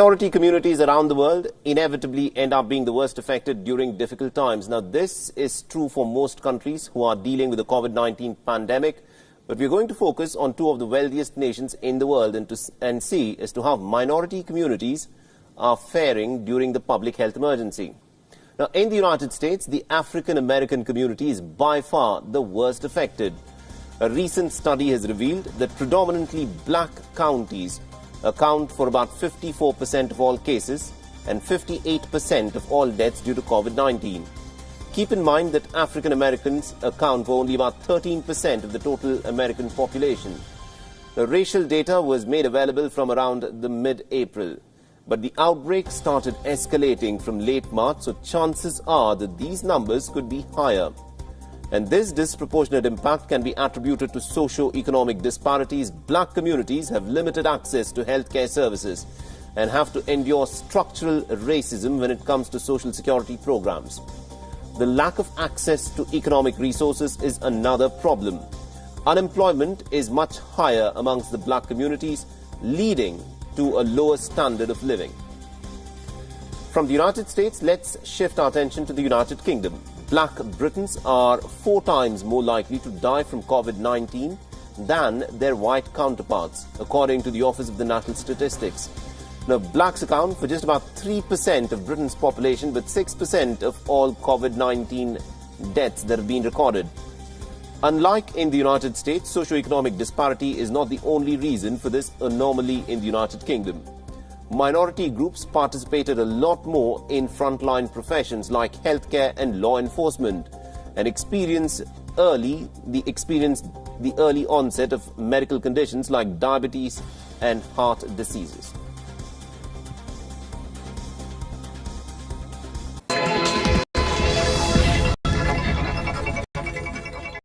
Minority communities around the world inevitably end up being the worst affected during difficult times. Now, this is true for most countries who are dealing with the COVID-19 pandemic, but we're going to focus on two of the wealthiest nations in the world and see as to how minority communities are faring during the public health emergency. Now, in the United States, the African American community is by far the worst affected. A recent study has revealed that predominantly black counties account for about 54% of all cases and 58% of all deaths due to COVID-19. Keep in mind that African Americans account for only about 13% of the total American population. The racial data was made available from around the mid-April, but the outbreak started escalating from late March, so chances are that these numbers could be higher. And this disproportionate impact can be attributed to socio-economic disparities. Black communities have limited access to healthcare services and have to endure structural racism when it comes to social security programs. The lack of access to economic resources is another problem. Unemployment is much higher amongst the black communities, leading to a lower standard of living. From the United States, let's shift our attention to the United Kingdom. Black Britons are 4 times more likely to die from COVID-19 than their white counterparts, according to the Office of the National Statistics. Now, blacks account for just about 3% of Britain's population, but 6% of all COVID-19 deaths that have been recorded. Unlike in the United States, socioeconomic disparity is not the only reason for this anomaly in the United Kingdom. Minority groups participated a lot more in frontline professions like healthcare and law enforcement and experienced the early onset of medical conditions like diabetes and heart diseases.